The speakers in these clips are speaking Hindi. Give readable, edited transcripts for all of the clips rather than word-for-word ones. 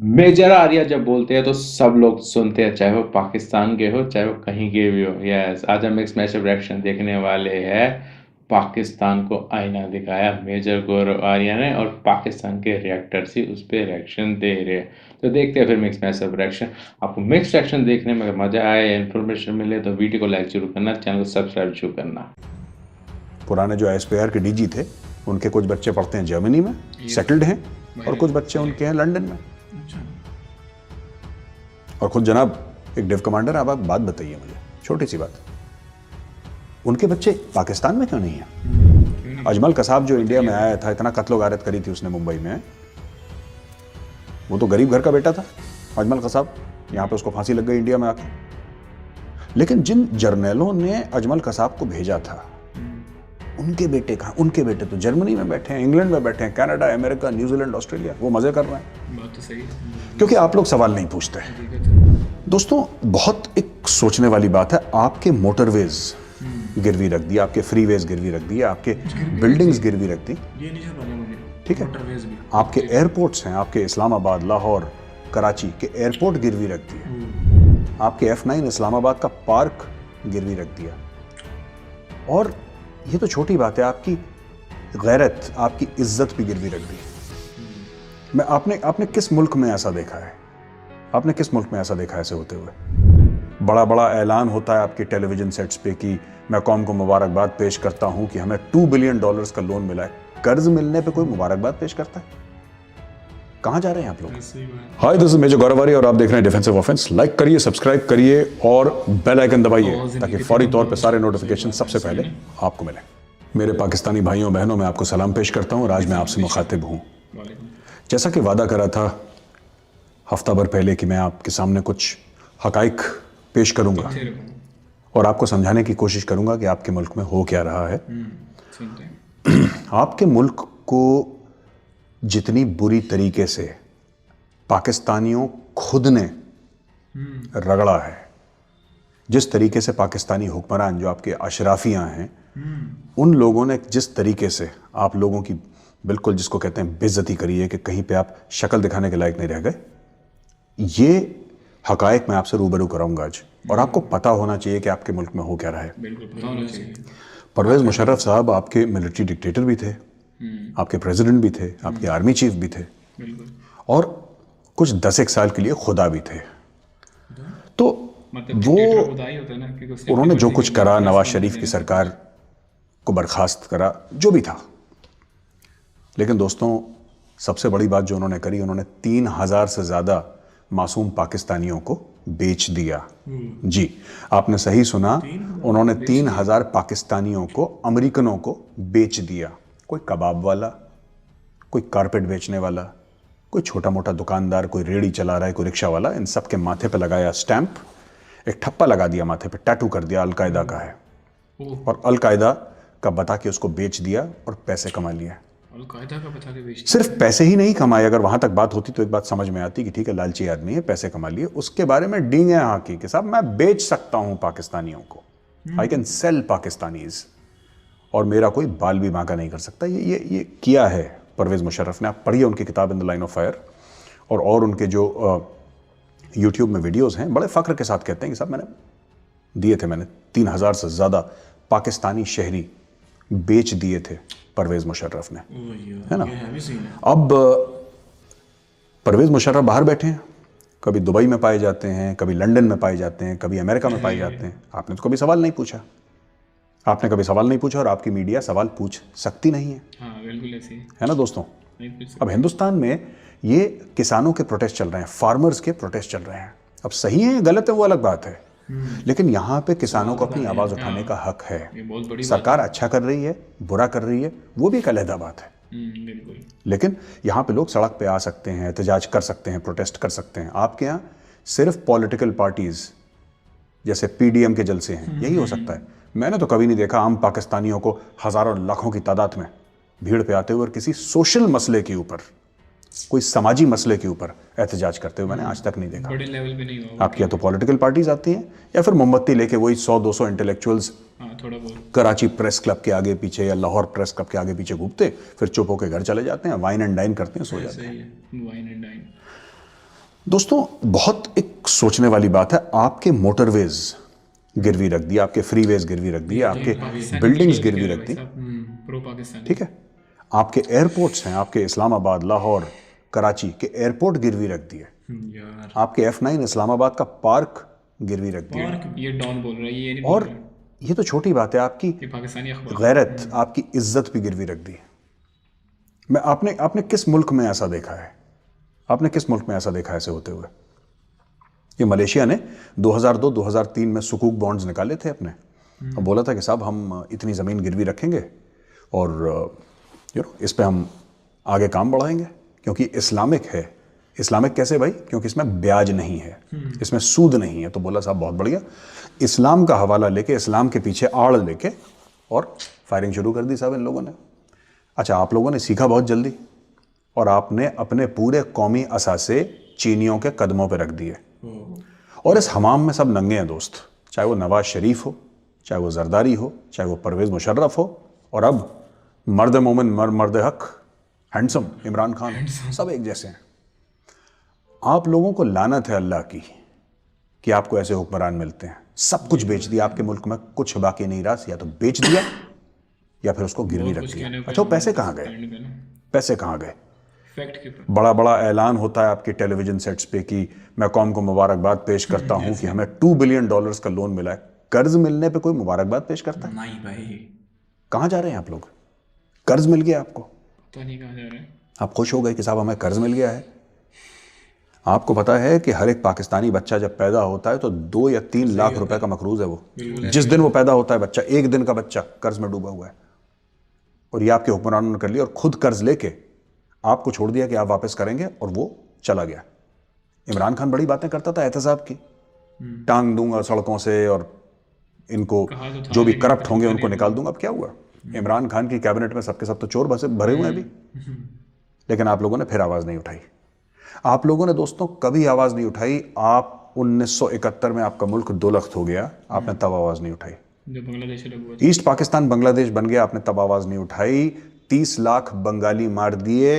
मेजर आर्या जब बोलते हैं तो सब लोग सुनते हैं, चाहे वो पाकिस्तान के हो चाहे वो कहीं के भी हो। यस, आज हम मिक्स मैच रिएक्शन देखने वाले हैं। पाकिस्तान को आईना दिखाया मेजर गौरव आर्या ने और पाकिस्तान के रिएक्टर्स ही उस पर रिएक्शन दे रहे हैं। तो देखते हैं फिर मिक्स मैच रिएक्शन। आपको मिक्स रिएक्शन देखने में अगर मजा आए, इन्फॉर्मेशन मिले तो वीडियो को लाइक जरूर करना, चैनल को सब्सक्राइब जरूर करना। पुराने जो एसपीआर के डीजी थे उनके कुछ बच्चे पढ़ते हैं जर्मनी में, सेटल्ड हैं, और कुछ बच्चे उनके हैं लंदन में। और खुद जनाब एक डिव कमांडर, आप बात बताइए मुझे, छोटी सी बात, उनके बच्चे पाकिस्तान में क्यों नहीं है? अजमल कसाब जो इंडिया में आया था, इतना कत्लो गारत करी थी उसने मुंबई में, वो तो गरीब घर का बेटा था अजमल कसाब। यहाँ पे उसको फांसी लग गई इंडिया में आके। लेकिन जिन जर्नलों ने अजमल कसाब को भेजा था, उनके बेटे कहाँ? उनके बेटे तो जर्मनी में बैठे हैं, इंग्लैंड में बैठे हैं, कनाडा, अमेरिका, न्यूजीलैंड, ऑस्ट्रेलिया, वो मजे कर रहे हैं। बात तो सही है, क्योंकि आप लोग सवाल नहीं पूछते। दोस्तों, बहुत एक सोचने वाली बात है। आपके मोटरवेज गिरवी रख दिए, आपके फ्रीवेज गिरवी रख दिए, आपके बिल्डिंग्स गिरवी रख दी, ये नहीं पता मुझे। ठीक है, आपके एयरपोर्ट्स हैं, आपके इस्लामाबाद, लाहौर, कराची के एयरपोर्ट गिरवी रख दिए, आपके F9 इस्लामाबाद का पार्क गिरवी रख दिया। और ये तो छोटी बात है, आपकी गैरत, आपकी इज्जत भी गिरवी रख दी। आपने किस मुल्क में ऐसा देखा है? आपने किस मुल्क में ऐसा देखा है ऐसे होते हुए? बड़ा बड़ा ऐलान होता है आपके टेलीविजन सेट्स पे कि मैं कौम को मुबारकबाद पेश करता हूं कि हमें $2 बिलियन का लोन मिला है। कर्ज मिलने पे कोई मुबारकबाद पेश करता है? कहां जा रहे हैं आप लोग? हाय, दिस इज मेजर गौरव आर्या और आप देख रहे हैं डिफेंसिव ऑफेंस। लाइक करिए, सब्सक्राइब करिए और बेल आइकन दबाइए ताकि फौरी तौर पे सारे नोटिफिकेशन सबसे पहले आपको मिले। मेरे पाकिस्तानी भाइयों बहनों, मैं आपको सलाम पेश करता हूं और आज मैं आपसे मुखातिब हूं। जैसा कि वादा करा था हफ्ता भर पहले कि मैं आपके सामने कुछ हकाइक पेश करूंगा और आपको समझाने की कोशिश करूंगा कि आपके मुल्क में हो क्या रहा है। आपके मुल्क को जितनी बुरी तरीके से पाकिस्तानियों खुद ने रगड़ा है, जिस तरीके से पाकिस्तानी हुक्मरान जो आपके अशराफियां हैं, उन लोगों ने जिस तरीके से आप लोगों की बिल्कुल जिसको कहते हैं बेइज्जती करी है कि कहीं पे आप शक्ल दिखाने के लायक नहीं रह गए, ये हकायक मैं आपसे रूबरू कराऊंगा आज। और आपको पता होना चाहिए कि आपके मुल्क में हो क्या रहा है। बिल्कुल पता होना चाहिए। परवेज मुशर्रफ साहब आपके मिलिट्री डिक्टेटर भी थे, आपके प्रेसिडेंट भी थे, आपके आर्मी चीफ भी थे, और कुछ 10 साल के लिए खुदा भी थे। तो वो उन्होंने जो कुछ करा, नवाज शरीफ की सरकार को बर्खास्त करा, जो भी था। लेकिन दोस्तों, सबसे बड़ी बात जो उन्होंने करी, उन्होंने 3000 से ज्यादा मासूम पाकिस्तानियों को बेच दिया। जी, आपने सही सुना, उन्होंने 3000 पाकिस्तानियों को, अमेरिकनों को बेच दिया। कोई कबाब वाला, कोई कारपेट बेचने वाला, कोई छोटा मोटा दुकानदार, कोई रेड़ी चला रहा है, कोई रिक्शा वाला, इन सब के माथे पे लगाया स्टैंप, एक ठप्पा लगा दिया माथे पे, टैटू कर दिया अलकायदा का है, और अलकायदा का बता के उसको बेच दिया और पैसे कमा लिया। अलकायदा का बता के बेच दिया। सिर्फ पैसे ही नहीं कमाए, अगर वहां तक बात होती तो एक बात समझ में आती कि ठीक है, लालची आदमी है, पैसे कमा लिए। उसके बारे में डींगे हाकी कि साहब मैं बेच सकता हूं पाकिस्तानियों को, आई कैन सेल पाकिस्तानीज, और मेरा कोई बाल भी बांका नहीं कर सकता। ये किया है परवेज मुशर्रफ ने। आप पढ़िए उनकी किताब in the line of fire, और उनके जो यूट्यूब में वीडियोस हैं, बड़े फख्र के साथ कहते हैं कि साहब मैंने 3000 से ज़्यादा पाकिस्तानी शहरी बेच दिए थे परवेज मुशर्रफ ने, है ना। अब परवेज मुशर्रफ बाहर बैठे हैं, कभी दुबई में पाए जाते हैं, कभी लंदन में पाए जाते हैं, कभी अमेरिका में पाए जाते हैं। आपने तो कभी सवाल नहीं पूछा, आपने कभी सवाल नहीं पूछा, और आपकी मीडिया सवाल पूछ सकती नहीं है। हाँ, बिल्कुल ऐसे है ना दोस्तों। अब हिंदुस्तान में ये किसानों के प्रोटेस्ट चल रहे हैं, फार्मर्स के प्रोटेस्ट चल रहे हैं। अब सही है गलत है वो अलग बात है, लेकिन यहाँ पे किसानों को अपनी आवाज उठाने का हक है। सरकार अच्छा कर रही है, बुरा कर रही है, वो भी एक अलग बात है। बिल्कुल। लेकिन यहाँ पे लोग सड़क पे आ सकते हैं, एहतजाज कर सकते हैं, प्रोटेस्ट कर सकते हैं। आपके यहाँ सिर्फ पॉलिटिकल पार्टीज जैसे पीडीएम के जलसे हैं, यही हो सकता है। मैंने तो कभी नहीं देखा आम पाकिस्तानियों को हजारों लाखों की तादाद में भीड़ पे आते हुए और किसी सोशल मसले के ऊपर, कोई समाजी मसले के ऊपर एहतजाज करते हुए मैंने आज तक नहीं देखा। बड़े लेवल पे नहीं होगा। आपकी या तो पॉलिटिकल पार्टीज आती हैं या फिर मोमबत्ती लेके वही 100-200 इंटेलेक्चुअल्स थोड़ा बहुत कराची प्रेस क्लब के आगे पीछे या लाहौर प्रेस क्लब के आगे पीछे घूमते, फिर चुप होकर घर चले जाते हैं, वाइन एंड डाइन करते हैं, सो जाते हैं। Wine and dine. दोस्तों बहुत एक सोचने वाली बात है, आपके मोटरवेज गिरवी रख दिए, आपके फ्रीवेज गिरवी रख दिए, आपके पाकिस्तानी बिल्डिंग्स मीडिया भी गिरवी कह रहा रख है दी, भाई साहब, प्रो पाकिस्तानी। ठीक है। आपके एयरपोर्ट्स हैं, आपके इस्लामाबाद, लाहौर, कराची के एयरपोर्ट गिरवी रख दिए। यार आपके F9 इस्लामाबाद का पार्क गिरवी रख दिया। पार्क ये डॉन बोल रहा है, ये नहीं बोल और रहा है। ये तो छोटी बात है, आपकी ये पाकिस्तानी अखबार। गैरत, आपकी इज्जत भी गिरवी रख दी। मैं आपने आपने किस मुल्क में ऐसा देखा है? आपने किस मुल्क में ऐसा देखा है ऐसे होते हुए? ये मलेशिया ने 2002-2003 में सुकूक बॉन्ड्स निकाले थे अपने, और बोला था कि साहब हम इतनी ज़मीन गिरवी रखेंगे और इस पे हम आगे काम बढ़ाएंगे, क्योंकि इस्लामिक है। इस्लामिक कैसे भाई? क्योंकि इसमें ब्याज नहीं है, इसमें सूद नहीं है। तो बोला साहब बहुत बढ़िया, इस्लाम का हवाला लेके, इस्लाम के पीछे आड़ लेके और फायरिंग शुरू कर दी साहब इन लोगों ने। अच्छा, आप लोगों ने सीखा बहुत जल्दी और आपने अपने पूरे कौमी असासे चीनियों के कदमों पर रख दिए, और इस हमाम में सब नंगे हैं दोस्त, चाहे वो नवाज शरीफ हो, चाहे वो जरदारी हो, चाहे वो परवेज़ मुशर्रफ हो, और अब मर्द मोमिन मर्द हक हैंडसम इमरान खान, सब एक जैसे हैं। आप लोगों को लानत है अल्लाह की कि आपको ऐसे हुक्मरान मिलते हैं। सब कुछ बेच दिया आपके मुल्क में, कुछ बाकी नहीं रहा, या तो बेच दिया या फिर उसको गिरवी रख दिया। अच्छा, वो पैसे कहाँ गए? पैसे कहाँ गए? फैक्ट के ऊपर बड़ा बड़ा ऐलान होता है आपके टेलीविजन सेट्स पे कि मैं कौम को मुबारकबाद पेश करता हूं कि हमें $2 बिलियन का लोन मिला है। कर्ज मिलने पे कोई मुबारकबाद पेश करता है? नहीं भाई, कहाँ जा रहे हैं आप लोग? कर्ज मिल गया आपको, पता नहीं कहाँ जा रहे हैं। आप खुश हो गए कि साहब हमें कर्ज मिल गया है। आपको पता है कि हर एक पाकिस्तानी बच्चा जब पैदा होता है तो 2 या 3 लाख रुपए का मकरूज है वो। जिस दिन वो पैदा होता है बच्चा, एक दिन का बच्चा कर्ज में डूबा हुआ है, और ये आपके हुक्मरानों ने कर लिया, और खुद कर्ज लेके आपको छोड़ दिया कि आप वापस करेंगे, और वो चला गया। इमरान खान बड़ी बातें करता था एहतसाब की, टांग दूंगा सड़कों से, और इनको जो भी करप्ट होंगे उनको निकाल दूंगा। अब क्या हुआ? इमरान खान की कैबिनेट में सबके सब तो चोर भरे हुए हैं अभी। लेकिन आप लोगों ने फिर आवाज नहीं उठाई। आप लोगों ने दोस्तों कभी आवाज नहीं उठाई। आप 1971 में आपका मुल्क 2 लाख हो गया, आपने तब आवाज नहीं उठाई। जब बांग्लादेश अलग हुआ, ईस्ट पाकिस्तान बांग्लादेश बन गया, आपने तब आवाज नहीं उठाई। 30 लाख बंगाली मार दिए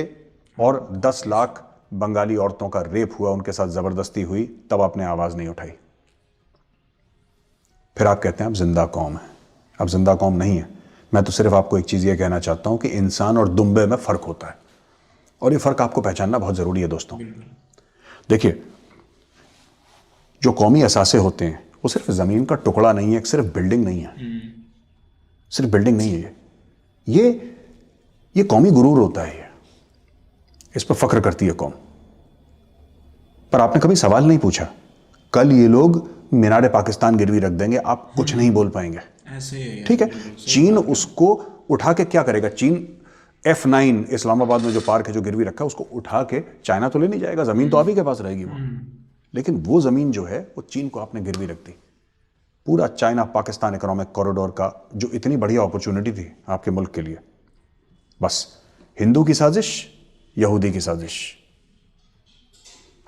और 10 लाख बंगाली औरतों का रेप हुआ, उनके साथ जबरदस्ती हुई, तब आपने आवाज नहीं उठाई। फिर आप कहते हैं आप जिंदा कौम है। अब जिंदा कौम नहीं है। मैं तो सिर्फ आपको एक चीज ये कहना चाहता हूं कि इंसान और दुम्बे में फर्क होता है, और ये फर्क आपको पहचानना बहुत जरूरी है दोस्तों। देखिए, जो कौमी असासे होते हैं वो सिर्फ जमीन का टुकड़ा नहीं है, सिर्फ बिल्डिंग नहीं है, सिर्फ बिल्डिंग नहीं है ये कौमी गुरूर होता है। इस पर फख्र करती है कौम। पर आपने कभी सवाल नहीं पूछा, कल ये लोग मीनारे पाकिस्तान गिरवी रख देंगे, आप कुछ नहीं बोल पाएंगे, ऐसे ठीक है। चीन उसको उठा के क्या करेगा? चीन F9 इस्लामाबाद में जो पार्क है जो गिरवी रखा है, उसको उठा के चाइना तो ले नहीं जाएगा, जमीन तो आप ही के पास रहेगी वो। लेकिन वो जमीन जो है वो चीन को आपने गिरवी रख दी। पूरा चाइना पाकिस्तान इकोनॉमिक कॉरिडोर का जो इतनी बढ़िया अपॉर्चुनिटी थी आपके मुल्क के लिए, बस हिंदू की साजिश, यहूदी की साजिश।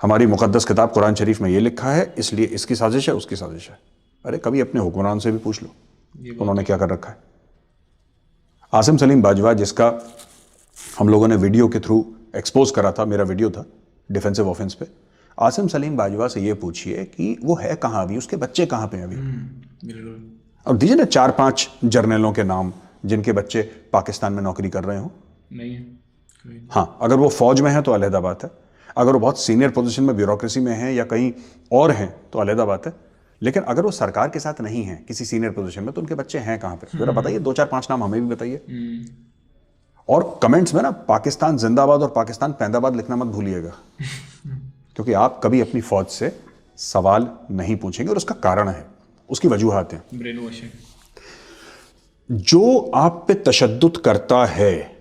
हमारी मुकद्दस किताब कुरान शरीफ में ये लिखा है, इसलिए इसकी साजिश है, उसकी साजिश है। अरे कभी अपने हुक्मरान से भी पूछ लो उन्होंने क्या कर रखा है। आसिम सलीम बाजवा, जिसका हम लोगों ने वीडियो के थ्रू एक्सपोज करा था, मेरा वीडियो था डिफेंसिव ऑफेंस पे। आसिम सलीम बाजवा से ये पूछिए कि वो है कहाँ अभी, उसके बच्चे कहाँ पे हैं अभी। और दीजिए ना 4-5 जर्नलों के नाम जिनके बच्चे पाकिस्तान में नौकरी कर रहे हो। नहीं है। हाँ, अगर वो फौज में है तो अलहदा बात है, अगर वो बहुत सीनियर पोजीशन में ब्यूरोक्रेसी में है या कहीं और हैं तो अलहदा बात है। लेकिन अगर वो सरकार के साथ नहीं है किसी सीनियर पोजीशन में, तो उनके बच्चे हैं कहाँ पे? जरा बताइए, 2-4-5 नाम हमें भी बताइए। और कमेंट्स में ना पाकिस्तान जिंदाबाद और पाकिस्तान पैंदाबाद लिखना मत भूलिएगा, क्योंकि आप कभी अपनी फौज से सवाल नहीं पूछेंगे, और उसका कारण है, उसकी वजूहात हैं। Brain washing. जो आप पे तशद्दुद करता है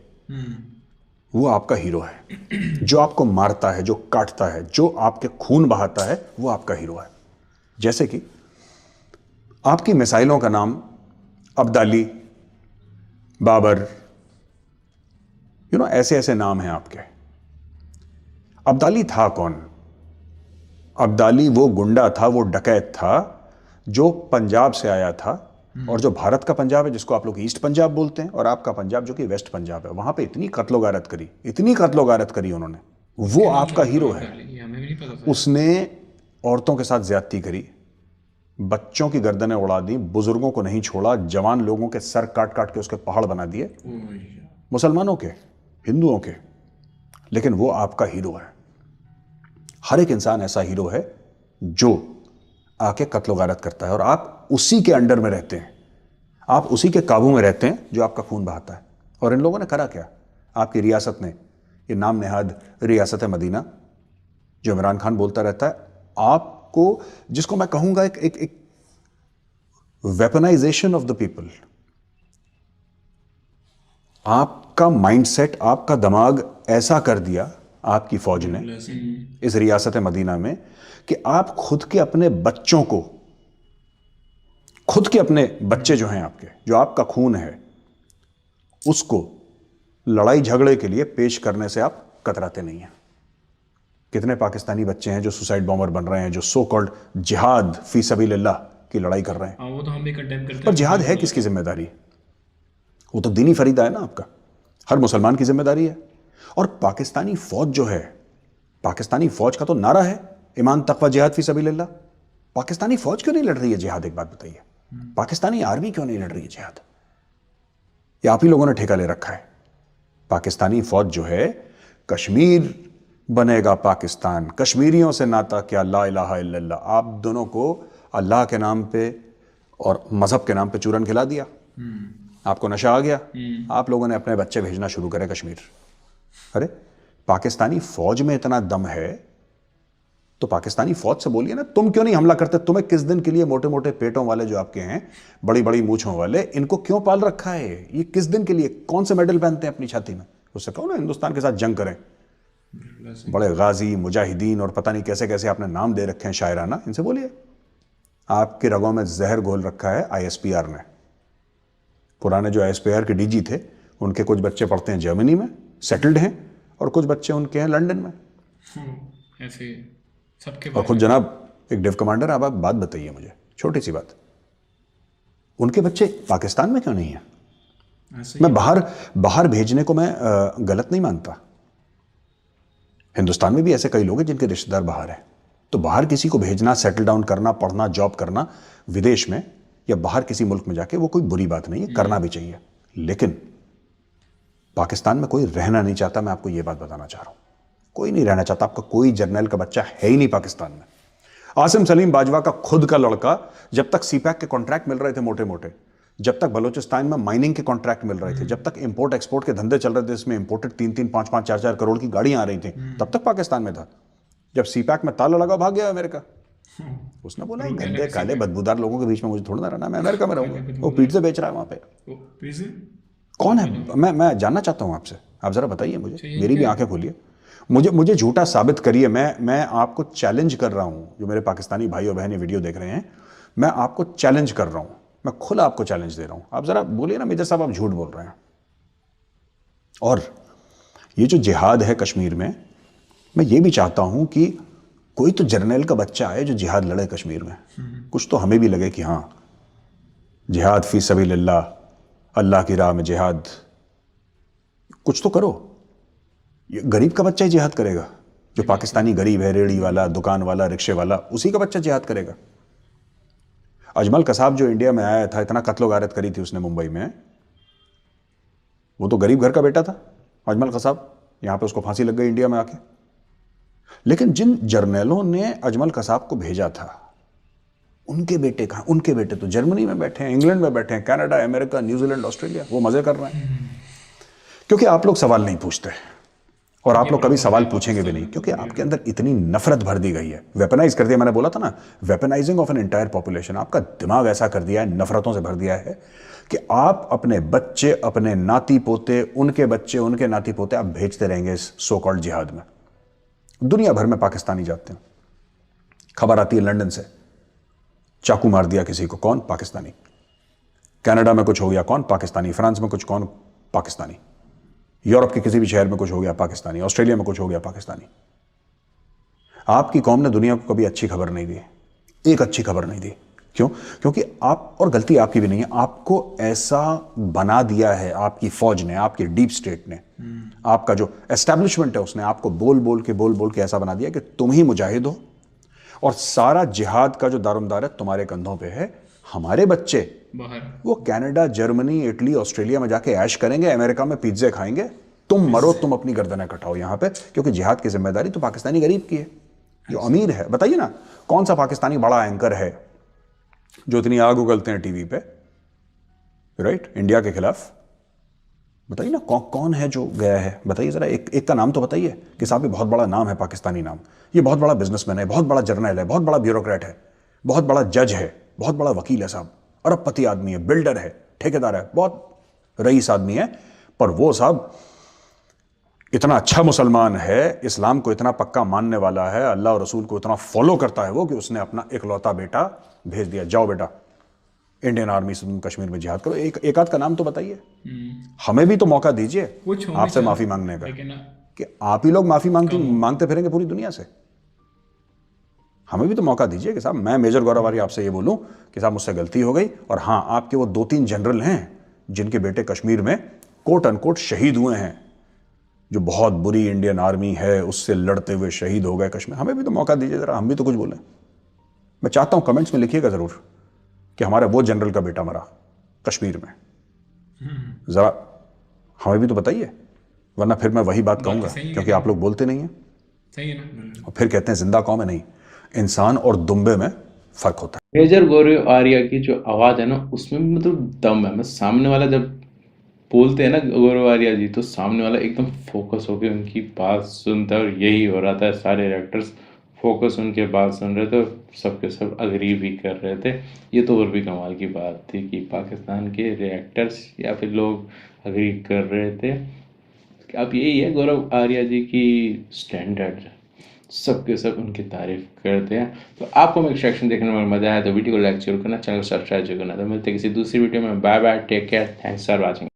वो आपका हीरो है। जो आपको मारता है, जो काटता है, जो आपके खून बहाता है, वो आपका हीरो है। जैसे कि आपकी मिसाइलों का नाम अब्दाली, बाबर, ऐसे ऐसे नाम हैं आपके। अब्दाली था कौन? अब्दाली वो गुंडा था, वो डकैत था जो पंजाब से आया था, और जो भारत का पंजाब है जिसको आप लोग ईस्ट पंजाब बोलते हैं, और आपका पंजाब जो कि वेस्ट पंजाब है, वहां पे इतनी कत्लो गारत करी, इतनी कत्लो गारत करी उन्होंने। वो आपका हीरो है। ये हमें भी नहीं नहीं पता था। उसने औरतों के साथ ज्यादती करी, बच्चों की गर्दनें उड़ा दी, बुजुर्गों को नहीं छोड़ा, जवान लोगों के सर काट काट के उसके पहाड़ बना दिए, ओ यार, मुसलमानों के, हिंदुओं के। लेकिन वो आपका हीरो है। हर एक इंसान ऐसा हीरो है जो आके कत्ल गारत करता है और आप उसी के अंडर में रहते हैं, आप उसी के काबू में रहते हैं जो आपका खून बहाता है। और इन लोगों ने करा क्या? आपकी रियासत ने, ये नाम नेहाद रियासत मदीना जो इमरान खान बोलता रहता है, आपको, जिसको मैं कहूंगा एक वेपनाइजेशन ऑफ द पीपल। आपका माइंडसेट, आपका दिमाग ऐसा कर दिया आपकी फौज ने इस रियासत मदीना में कि आप खुद के अपने बच्चों को, खुद के अपने बच्चे जो हैं आपके, जो आपका खून है, उसको लड़ाई झगड़े के लिए पेश करने से आप कतराते नहीं हैं। कितने पाकिस्तानी बच्चे हैं जो सुसाइड बॉम्बर बन रहे हैं, जो सो कॉल्ड जिहाद फी सबीलिल्लाह की लड़ाई कर रहे हैं। हाँ वो तो हम भी कंडेम करते पर जिहाद है किसकी जिम्मेदारी? वो तो दीनी फरीदा है ना आपका, हर मुसलमान की जिम्मेदारी है। और पाकिस्तानी फौज जो है, पाकिस्तानी फौज का तो नारा है ईमान तकवा जिहाद फी सबीलिल्लाह। पाकिस्तानी फौज क्यों नहीं लड़ रही है जिहाद? एक बात बताइए, पाकिस्तानी आर्मी क्यों नहीं लड़ रही है जिहाद? या आप ही लोगों ने ठेका ले रखा है? पाकिस्तानी फौज जो है, कश्मीर बनेगा पाकिस्तान, कश्मीरियों से नाता क्या, ला इलाहा इल्लल्लाह। आप दोनों को अल्लाह के नाम पे और मजहब के नाम पे चूरन खिला दिया, आपको नशा आ गया, आप लोगों ने अपने बच्चे भेजना शुरू करे कश्मीर। अरे पाकिस्तानी फौज में इतना दम है तो पाकिस्तानी फौज से बोलिए ना, तुम क्यों नहीं हमला करते? तुम्हें किस दिन के लिए मोटे मोटे पेटों वाले जो आपके हैं, बड़ी बड़ी मूंछों वाले, इनको क्यों पाल रखा है? ये किस दिन के लिए, कौन से मेडल पहनते हैं अपनी छाती में? उससे कहो ना हिंदुस्तान के साथ जंग करें। बड़े गाजी, मुजाहिदीन और पता नहीं कैसे कैसे आपने नाम दे रखे हैं शायराना, इनसे बोलिए। आपके रगों में जहर घोल रखा है आईएसपीआर ने। पुराने जो आईएसपीआर के डीजी थे, उनके कुछ बच्चे पढ़ते हैं जर्मनी में, सेटल्ड हैं, और कुछ बच्चे उनके हैं लंदन में। ऐसे सबके और खुद जनाब एक डिव कमांडर। अब आप बात बताइए मुझे, छोटी सी बात, उनके बच्चे पाकिस्तान में क्यों नहीं है? मैं बाहर भेजने को मैं गलत नहीं मानता। हिंदुस्तान में भी ऐसे कई लोग हैं जिनके रिश्तेदार बाहर हैं, तो बाहर किसी को भेजना, सेटल डाउन करना, पढ़ना, जॉब करना विदेश में या बाहर किसी मुल्क में जाके, वो कोई बुरी बात नहीं है, करना भी चाहिए। लेकिन पाकिस्तान में कोई रहना नहीं चाहता। मैं आपको यह बात बताना चाह रहा हूं, कोई नहीं रहना चाहता। आपका कोई जर्नल का बच्चा है ही नहीं पाकिस्तान में। आसिम सलीम बाजवा का खुद का लड़का, जब तक सीपैक के कॉन्ट्रैक्ट मिल रहे थे मोटे मोटे, जब तक बलूचिस्तान में माइनिंग के कॉन्ट्रैक्ट मिल रहे थे, जब तक इंपोर्ट एक्सपोर्ट के धंधे चल रहे थे, इसमें इंपोर्टेड 3-3, 5-5, 4-4 करोड़ की गाड़ियां आ रही थी, तब तक पाकिस्तान में था। जब सीपैक में ताला लगा, भाग गया अमेरिका। उसने बोला गंदे काले बदबूदार लोगों के बीच में मुझे थोड़ा ना रहना, मैं अमेरिका में रहूंगा। वो पिज्जा बेच रहा है वहां पे। कौन है? मैं जानना चाहता हूं आपसे, आप जरा बताइए मुझे, मेरी भी आंखें खोलिए, मुझे झूठा साबित करिए। मैं आपको चैलेंज कर रहा हूं, जो मेरे पाकिस्तानी भाई और बहनें वीडियो देख रहे हैं, मैं आपको चैलेंज कर रहा हूं, मैं खुद आपको चैलेंज दे रहा हूं। आप जरा बोलिए ना मेजर साहब, आप झूठ बोल रहे हैं। और ये जो जिहाद है कश्मीर में, मैं ये भी चाहता हूं कि कोई तो जर्नल का बच्चा आए जो जिहाद लड़े कश्मीर में। कुछ तो हमें भी लगे कि हाँ, जिहाद फी सबीलिल्लाह, अल्लाह की राह में जिहाद, कुछ तो करो। ये गरीब का बच्चा ही जिहाद करेगा? जो पाकिस्तानी गरीब है, रेड़ी वाला, दुकान वाला, रिक्शे वाला, उसी का बच्चा जिहाद करेगा? अजमल कसाब जो इंडिया में आया था, इतना कत्लो गारत करी थी उसने मुंबई में, वो तो गरीब घर का बेटा था अजमल कसाब। यहां पे उसको फांसी लग गई इंडिया में आके। लेकिन जिन जर्नलों ने अजमल कसाब को भेजा था, उनके बेटे कहां? उनके बेटे तो जर्मनी में बैठे हैं, इंग्लैंड में बैठे हैं, कनाडा, अमेरिका, न्यूजीलैंड, ऑस्ट्रेलिया, वो मजे कर रहे हैं। क्योंकि आप लोग सवाल नहीं पूछते, और आप लोग कभी सवाल पूछेंगे भी नहीं, क्योंकि आपके अंदर इतनी नफरत भर दी गई है, वेपनाइज कर दिया। मैंने बोला था ना, weaponising of an entire population. आपका दिमाग ऐसा कर दिया है, नफरतों से भर दिया है कि आप अपने बच्चे, अपने नाती पोते, उनके बच्चे, उनके नाती पोते आप भेजते रहेंगे इस सो कॉल्ड जिहाद में। दुनिया भर में पाकिस्तानी जाते हैं। खबर आती है लंदन से, चाकू मार दिया किसी को, कौन? पाकिस्तानी। कनाडा में कुछ हो गया, कौन? पाकिस्तानी। फ्रांस में कुछ, कौन? पाकिस्तानी। यूरोप के किसी भी शहर में कुछ हो गया, पाकिस्तानी। ऑस्ट्रेलिया में कुछ हो गया, पाकिस्तानी। आपकी कौम ने दुनिया को कभी अच्छी खबर नहीं दी, एक अच्छी खबर नहीं दी। क्यों? क्योंकि आप, और गलती आपकी भी नहीं है, आपको ऐसा बना दिया है आपकी फौज ने, आपकी डीप स्टेट ने, आपका जो एस्टैब्लिशमेंट है उसने आपको बोल बोल के ऐसा बना दिया कि तुम ही मुजाहिद हो और सारा जिहाद का जो दारोमदार है तुम्हारे कंधों पे है। हमारे बच्चे बाहर वो कनाडा, जर्मनी, इटली, ऑस्ट्रेलिया में जाके ऐश करेंगे, अमेरिका में पिज्जे खाएंगे, तुम मरो, तुम अपनी गर्दनें कटाओ यहाँ पे, क्योंकि जिहाद की जिम्मेदारी तो पाकिस्तानी गरीब की है जो अमीर है। बताइए ना, कौन सा पाकिस्तानी बड़ा एंकर है जो इतनी आग उगलते हैं टीवी पे, राइट, इंडिया के खिलाफ? बताइए ना, कौन है जो गया है? बताइए जरा, एक का नाम तो बताइए कि साहब ये बहुत बड़ा नाम है, पाकिस्तानी नाम, ये बहुत बड़ा बिजनेसमैन है, बहुत बड़ा जर्नल है, बहुत बड़ा ब्यूरोक्रेट है, बहुत बड़ा जज है, बहुत बड़ा वकील है साहब, अरबपति आदमी है, बिल्डर है, ठेकेदार है, बहुत रईस आदमी है, पर वो साहब इतना अच्छा मुसलमान है, इस्लाम को इतना पक्का मानने वाला है, अल्लाह और रसूल को इतना फॉलो करता है वो, कि उसने अपना इकलौता बेटा भेज दिया, जाओ बेटा इंडियन आर्मी से तुम कश्मीर में जिहाद करो। एक आध का नाम तो बताइए, हमें भी तो मौका दीजिए आपसे माफी मांगने का, कि आप ही लोग माफी मांगते फिरेंगे पूरी दुनिया से। हमें भी तो मौका दीजिए कि साहब मैं मेजर गौरव आर्य आपसे ये बोलूं कि साहब मुझसे गलती हो गई, और हाँ, आपके वो 2-3 जनरल हैं जिनके बेटे कश्मीर में कोट अनकोट शहीद हुए हैं, जो बहुत बुरी इंडियन आर्मी है उससे लड़ते हुए शहीद हो गए कश्मीर, हमें भी तो मौका दीजिए जरा, हम भी तो कुछ बोलें। मैं चाहता हूं कमेंट्स में लिखिएगा जरूर कि हमारे वो जनरल का बेटा मरा कश्मीर में, जरा हमें भी तो बताइए, वरना फिर मैं वही बात कहूंगा, क्योंकि आप लोग बोलते नहीं हैं, सही है ना। और फिर कहते हैं जिंदा कौम है। नहीं, इंसान और दुम्बे में फर्क होता है। मेजर गौरव आर्या की जो आवाज़ है ना, उसमें भी मतलब दम है। मैं सामने वाला जब बोलते हैं ना गौरव आर्या जी, तो सामने वाला एकदम फोकस होकर उनकी बात सुनता है, और यही हो रहा था, सारे एक्टर्स फोकस उनके बात सुन रहे थे, सबके सब अग्री भी कर रहे थे। ये तो और भी कमाल की बात थी कि पाकिस्तान के रिएक्टर्स या फिर लोग अग्री कर रहे थे। अब यही है गौरव आर्या जी की स्टैंडर्ड, सबके सब उनकी तारीफ करते हैं। तो आपको मेरे सेक्शन देखने में मजा आया तो वीडियो को लाइक जरूर करना, चैनल को सब्सक्राइब जरूर करना। तो मिलते हैं किसी दूसरी वीडियो में। Bye bye, take care, thanks for watching.